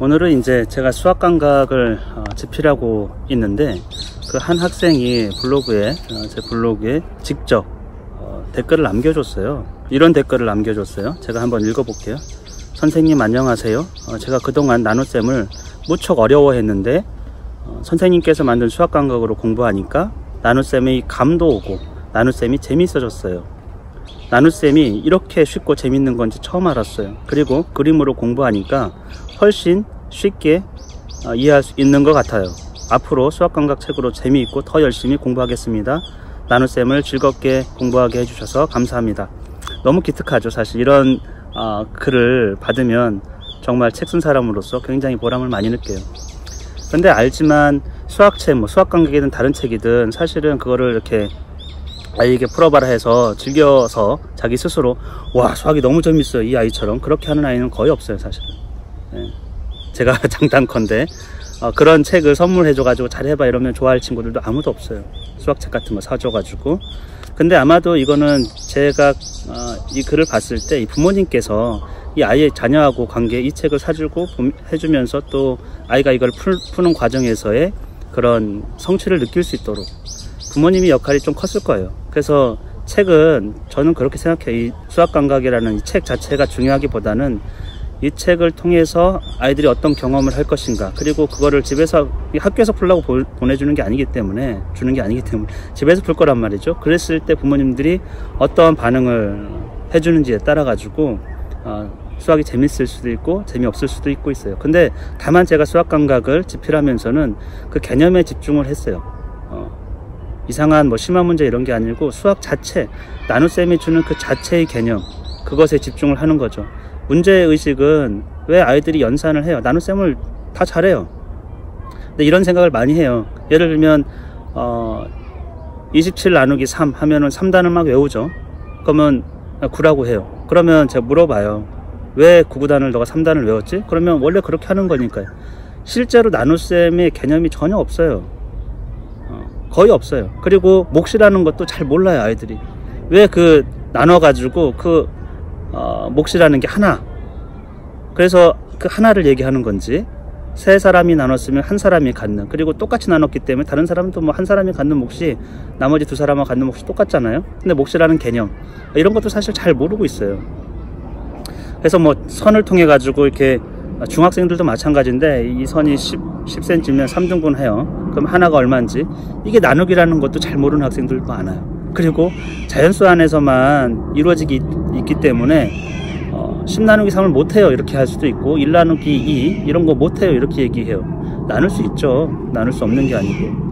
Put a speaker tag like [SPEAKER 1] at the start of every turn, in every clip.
[SPEAKER 1] 오늘은 이제 제가 수학 감각을 집필하고 있는데 그 한 학생이 블로그에 제 블로그에 직접 댓글을 남겨줬어요. 이런 댓글을 남겨줬어요. 제가 한번 읽어볼게요. 선생님 안녕하세요. 제가 그동안 나눗셈을 무척 어려워했는데 선생님께서 만든 수학 감각으로 공부하니까 나눗셈의 감도 오고 나눗셈이 재밌어졌어요. 나눗셈이 이렇게 쉽고 재밌는 건지 처음 알았어요. 그리고 그림으로 공부하니까 훨씬 쉽게 이해할 수 있는 것 같아요. 앞으로 수학감각 책으로 재미있고 더 열심히 공부하겠습니다. 나눗셈을 즐겁게 공부하게 해주셔서 감사합니다. 너무 기특하죠. 사실 이런 글을 받으면 정말 책 쓴 사람으로서 굉장히 보람을 많이 느껴요. 근데 알지만 수학책, 수학감각이든 다른 책이든 사실은 그거를 이렇게 아이에게 풀어봐라 해서 즐겨서 자기 스스로 와 수학이 너무 재밌어요 이 아이처럼 그렇게 하는 아이는 거의 없어요 사실은. 제가 장단컨대 그런 책을 선물해줘가지고 잘해봐 이러면 좋아할 친구들도 아무도 없어요. 수학책 같은 거 사줘가지고. 근데 아마도 이거는 제가 이 글을 봤을 때 이 부모님께서 이 아이의 자녀하고 관계 이 책을 사주고 해주면서 또 아이가 이걸 푸는 과정에서의 그런 성취를 느낄 수 있도록 부모님의 역할이 좀 컸을 거예요. 그래서 책은 저는 그렇게 생각해요. 이 수학감각이라는 이 책 자체가 중요하기보다는 이 책을 통해서 아이들이 어떤 경험을 할 것인가, 그리고 그거를 집에서 학교에서 풀라고 보내주는 게 아니기 때문에 집에서 풀 거란 말이죠. 그랬을 때 부모님들이 어떤 반응을 해주는지에 따라 가지고 수학이 재밌을 수도 있고 재미없을 수도 있어요. 근데 다만 제가 수학감각을 집필하면서는 그 개념에 집중을 했어요. 이상한 심한 문제 이런 게 아니고 수학 자체, 나눗셈이 주는 그 자체의 개념, 그것에 집중을 하는 거죠. 문제의식은 왜 아이들이 연산을 해요? 나눗셈을 다 잘해요. 근데 이런 생각을 많이 해요. 예를 들면 27 나누기 3 하면은 3단을 막 외우죠. 그러면 9라고 해요. 그러면 제가 물어봐요. 왜 9구단을 너가 3단을 외웠지? 그러면 원래 그렇게 하는 거니까요. 실제로 나눗셈의 개념이 전혀 없어요. 거의 없어요. 그리고 몫이라는 것도 잘 몰라요 아이들이. 왜 그 나눠가지고 그 몫이라는 게 하나, 그래서 그 하나를 얘기하는 건지, 세 사람이 나눴으면 한 사람이 갖는, 그리고 똑같이 나눴기 때문에 다른 사람도 한 사람이 갖는 몫이 나머지 두 사람하고 갖는 몫이 똑같잖아요. 근데 몫이라는 개념 이런 것도 사실 잘 모르고 있어요. 그래서 선을 통해 가지고 이렇게 중학생들도 마찬가지인데 이 선이 10cm면 3등분 해요. 그럼 하나가 얼마인지, 이게 나누기라는 것도 잘 모르는 학생들도 많아요. 그리고 자연수 안에서만 이루어지기 있기 때문에 10 나누기 3을 못해요 이렇게 할 수도 있고, 1 나누기 2 이런 거 못해요 이렇게 얘기해요. 나눌 수 있죠. 나눌 수 없는 게 아니고.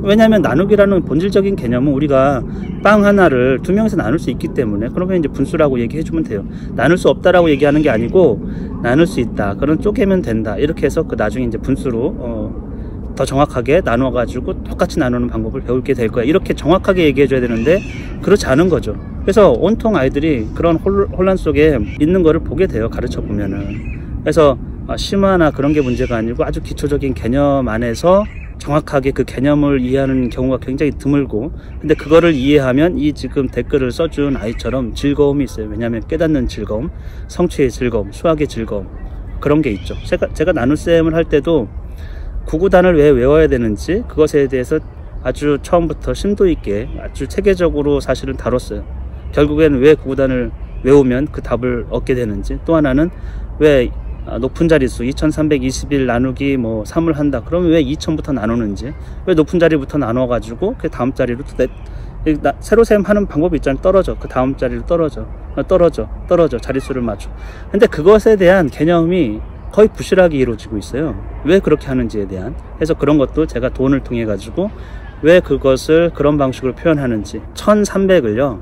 [SPEAKER 1] 왜냐하면 나누기라는 본질적인 개념은 우리가 빵 하나를 두 명이서 나눌 수 있기 때문에, 그러면 이제 분수라고 얘기해 주면 돼요. 나눌 수 없다라고 얘기하는 게 아니고 나눌 수 있다, 그런 쪼개면 된다, 이렇게 해서 그 나중에 이제 분수로 더 정확하게 나눠 가지고 똑같이 나누는 방법을 배우게 될 거야, 이렇게 정확하게 얘기해 줘야 되는데 그렇지 않은 거죠. 그래서 온통 아이들이 그런 혼란 속에 있는 거를 보게 돼요, 가르쳐 보면은. 그래서 심화나 그런 게 문제가 아니고 아주 기초적인 개념 안에서 정확하게 그 개념을 이해하는 경우가 굉장히 드물고, 근데 그거를 이해하면 이 지금 댓글을 써준 아이처럼 즐거움이 있어요. 왜냐하면 깨닫는 즐거움, 성취의 즐거움, 수학의 즐거움, 그런 게 있죠. 제가 나눗셈을 할 때도 9구단을 왜 외워야 되는지 그것에 대해서 아주 처음부터 심도 있게 아주 체계적으로 사실은 다뤘어요. 결국에는 왜 9구단을 외우면 그 답을 얻게 되는지, 또 하나는 왜 높은 자릿수 2321 나누기 3을 한다 그러면 왜 2000부터 나누는지, 왜 높은 자리부터 나눠 가지고 그 다음 자리로 세로 셈 하는 방법이 있잖아요. 떨어져, 그 다음 자리로 떨어져 자릿수를 맞춰. 근데 그것에 대한 개념이 거의 부실하게 이루어지고 있어요. 왜 그렇게 하는지에 대한. 그래서 그런 것도 제가 돈을 통해 가지고 왜 그것을 그런 방식으로 표현하는지, 1300을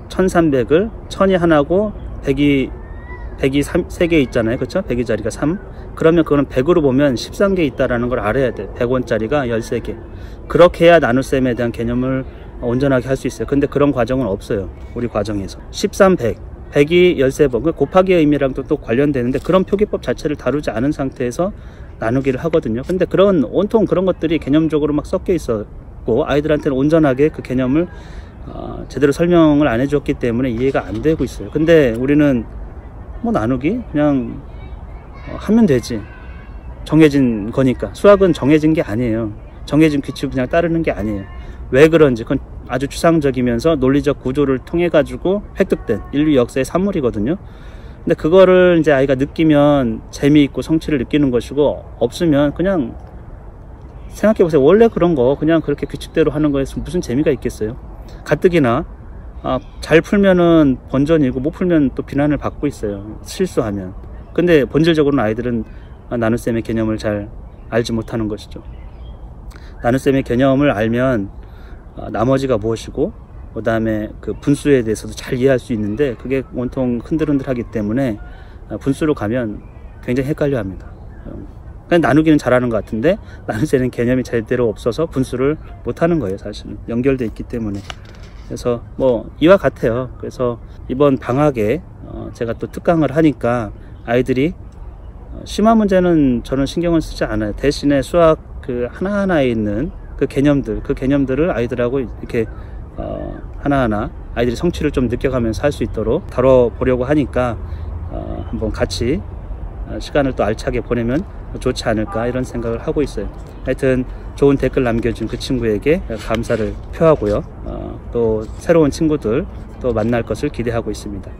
[SPEAKER 1] 1000이 하나고 100이 3개 있잖아요. 그렇죠? 100의 자리가 3. 그러면 그거는 100으로 보면 13개 있다라는 걸 알아야 돼. 100원짜리가 13개. 그렇게 해야 나눗셈에 대한 개념을 온전하게 할 수 있어요. 근데 그런 과정은 없어요, 우리 과정에서. 13, 100이 13번, 곱하기의 의미랑도 또 관련되는데 그런 표기법 자체를 다루지 않은 상태에서 나누기를 하거든요. 근데 온통 그런 것들이 개념적으로 막 섞여 있었고, 아이들한테는 온전하게 그 개념을 제대로 설명을 안 해줬기 때문에 이해가 안 되고 있어요. 근데 우리는 나누기 그냥 하면 되지. 정해진 거니까. 수학은 정해진 게 아니에요. 정해진 규칙을 그냥 따르는 게 아니에요. 왜 그런지 그건 아주 추상적이면서 논리적 구조를 통해 가지고 획득된 인류 역사의 산물이거든요. 근데 그거를 이제 아이가 느끼면 재미있고 성취를 느끼는 것이고, 없으면 그냥 생각해보세요. 원래 그런 거 그냥 그렇게 규칙대로 하는 거에서 무슨 재미가 있겠어요. 가뜩이나 잘 풀면은 본전이고 못 풀면 또 비난을 받고 있어요, 실수하면. 근데 본질적으로는 아이들은 나눗셈의 개념을 잘 알지 못하는 것이죠. 나눗셈의 개념을 알면 나머지가 무엇이고, 그 다음에 그 분수에 대해서도 잘 이해할 수 있는데, 그게 온통 흔들흔들하기 때문에 분수로 가면 굉장히 헷갈려 합니다. 그냥 나누기는 잘하는 것 같은데 나눗셈은 개념이 제대로 없어서 분수를 못하는 거예요. 사실은 연결되어 있기 때문에. 그래서 뭐 이와 같아요. 그래서 이번 방학에 제가 또 특강을 하니까 아이들이 심한 문제는 저는 신경을 쓰지 않아요. 대신에 수학 그 하나하나에 있는 그 개념들을 아이들하고 이렇게 하나하나 아이들이 성취를 좀 느껴가면서 할 수 있도록 다뤄보려고 하니까 한번 같이 시간을 또 알차게 보내면 좋지 않을까, 이런 생각을 하고 있어요. 하여튼 좋은 댓글 남겨준 그 친구에게 감사를 표하고요. 또 새로운 친구들 또 만날 것을 기대하고 있습니다.